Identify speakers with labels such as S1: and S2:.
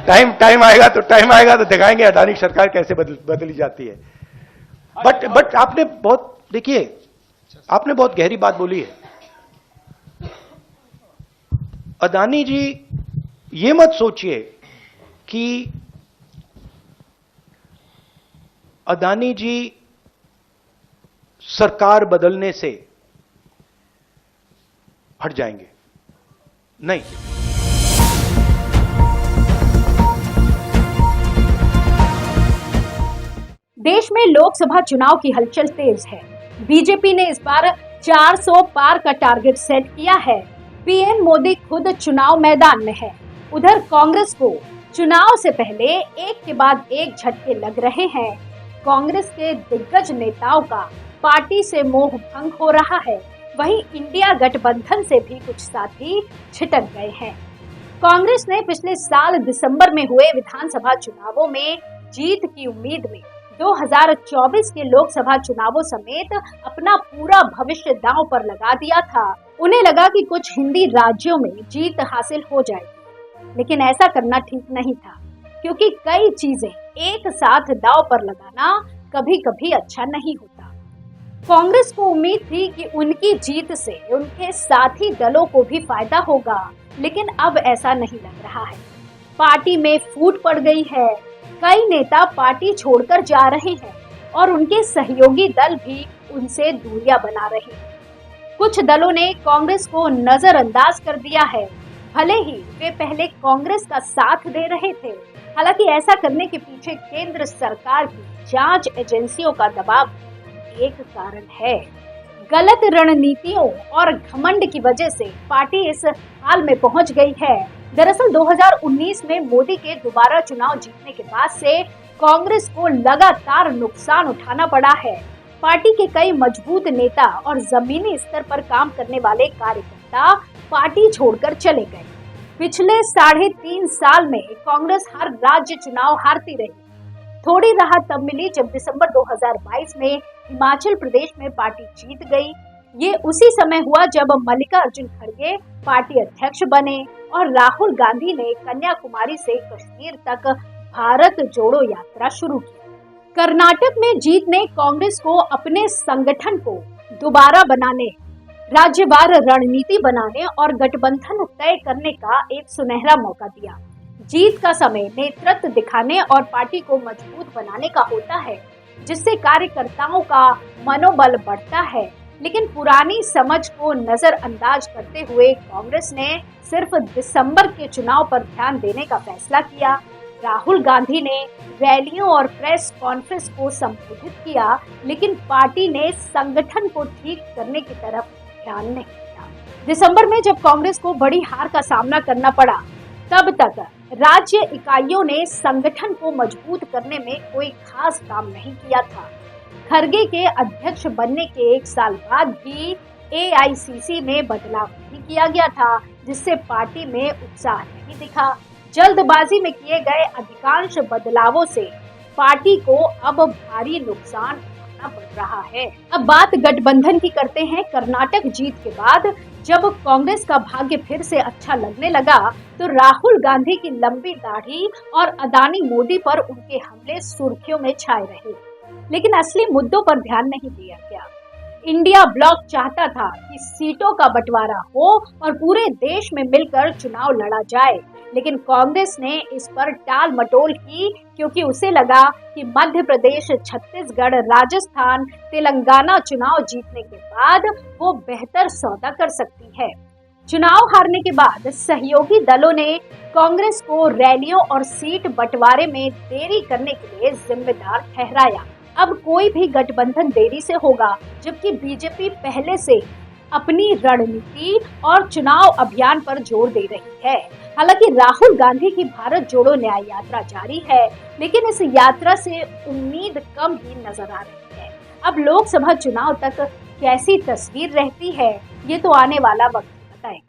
S1: Time आएगा तो दिखाएंगे अडानी सरकार कैसे बदली जाती है। बट आपने बहुत, देखिए आपने बहुत गहरी बात बोली है। अडानी जी, ये मत सोचिए कि अडानी जी सरकार बदलने से हट जाएंगे, नहीं।
S2: देश में लोकसभा चुनाव की हलचल तेज है। बीजेपी ने इस बार 400 पार का टारगेट सेट किया है। पीएम मोदी खुद चुनाव मैदान में है। उधर कांग्रेस को चुनाव से पहले एक के बाद एक झटके लग रहे हैं। कांग्रेस के दिग्गज नेताओं का पार्टी से मोह भंग हो रहा है। वहीं इंडिया गठबंधन से भी कुछ साथी छिटक गए हैं। कांग्रेस ने पिछले साल दिसंबर में हुए विधानसभा चुनावों में जीत की उम्मीद में 2024 के लोकसभा चुनावों समेत अपना पूरा भविष्य दांव पर लगा दिया था। उन्हें लगा कि कुछ हिंदी राज्यों में जीत हासिल हो जाएगी, लेकिन ऐसा करना ठीक नहीं था, क्योंकि कई चीजें एक साथ दांव पर लगाना कभी कभी अच्छा नहीं होता। कांग्रेस को उम्मीद थी कि उनकी जीत से उनके साथी दलों को भी फायदा होगा, लेकिन अब ऐसा नहीं लग रहा है। पार्टी में फूट पड़ गई है। कई नेता पार्टी छोड़कर जा रहे हैं और उनके सहयोगी दल भी उनसे दूरियां बना रहे हैं। कुछ दलों ने कांग्रेस को नजरअंदाज कर दिया है, भले ही वे पहले कांग्रेस का साथ दे रहे थे। हालांकि ऐसा करने के पीछे केंद्र सरकार की जांच एजेंसियों का दबाव एक कारण है। गलत रणनीतियों और घमंड की वजह से पार्टी इस हाल में पहुंच गई है। दरअसल 2019 में मोदी के दोबारा चुनाव जीतने के बाद से कांग्रेस को लगातार नुकसान उठाना पड़ा है। पार्टी के कई मजबूत नेता और जमीनी स्तर पर काम करने वाले कार्यकर्ता पार्टी छोड़कर चले गए। पिछले 3.5 साल में कांग्रेस हर राज्य चुनाव हारती रही। थोड़ी राहत तब मिली जब दिसंबर 2022 में हिमाचल प्रदेश में पार्टी जीत गई। ये उसी समय हुआ जब मल्लिकार्जुन खड़गे पार्टी अध्यक्ष बने और राहुल गांधी ने कन्याकुमारी से कश्मीर तक भारत जोड़ो यात्रा शुरू की। कर्नाटक में जीत ने कांग्रेस को अपने संगठन को दोबारा बनाने, राज्यवार रणनीति बनाने और गठबंधन तय करने का एक सुनहरा मौका दिया। जीत का समय नेतृत्व दिखाने और पार्टी को मजबूत बनाने का होता है, जिससे कार्यकर्ताओं का मनोबल बढ़ता है। लेकिन पुरानी समझ को नजरअंदाज करते हुए कांग्रेस ने सिर्फ दिसंबर के चुनाव पर ध्यान देने का फैसला किया। राहुल गांधी ने रैलियों और प्रेस कॉन्फ्रेंस को संबोधित किया, लेकिन पार्टी ने संगठन को ठीक करने की तरफ ध्यान नहीं दिया। दिसंबर में जब कांग्रेस को बड़ी हार का सामना करना पड़ा, तब तक राज्य इकाइयों ने संगठन को मजबूत करने में कोई खास काम नहीं किया था। खड़गे के अध्यक्ष बनने के 1 साल बाद भी एआईसीसी में बदलाव नहीं किया गया था, जिससे पार्टी में उत्साह नहीं दिखा। जल्दबाजी में किए गए अधिकांश बदलावों से पार्टी को अब भारी नुकसान उठाना पड़ रहा है। अब बात गठबंधन की करते हैं। कर्नाटक जीत के बाद जब कांग्रेस का भाग्य फिर से अच्छा लगने लगा, तो राहुल गांधी की लंबी दाढ़ी और अडानी मोदी पर उनके हमले सुर्खियों में छाए रहे, लेकिन असली मुद्दों पर ध्यान नहीं दिया गया। इंडिया ब्लॉक चाहता था कि सीटों का बंटवारा हो और पूरे देश में मिलकर चुनाव लड़ा जाए, लेकिन कांग्रेस ने इस पर टाल मटोल की, क्योंकि उसे लगा कि मध्य प्रदेश, छत्तीसगढ़, राजस्थान, तेलंगाना चुनाव जीतने के बाद वो बेहतर सौदा कर सकती है। चुनाव हारने के बाद सहयोगी दलों ने कांग्रेस को रैलियों और सीट बंटवारे में देरी करने के लिए जिम्मेदार ठहराया। अब कोई भी गठबंधन देरी से होगा, जबकि बीजेपी पहले से अपनी रणनीति और चुनाव अभियान पर जोर दे रही है। हालांकि राहुल गांधी की भारत जोड़ो न्याय यात्रा जारी है, लेकिन इस यात्रा से उम्मीद कम ही नजर आ रही है। अब लोकसभा चुनाव तक कैसी तस्वीर रहती है, ये तो आने वाला वक्त बताएगा।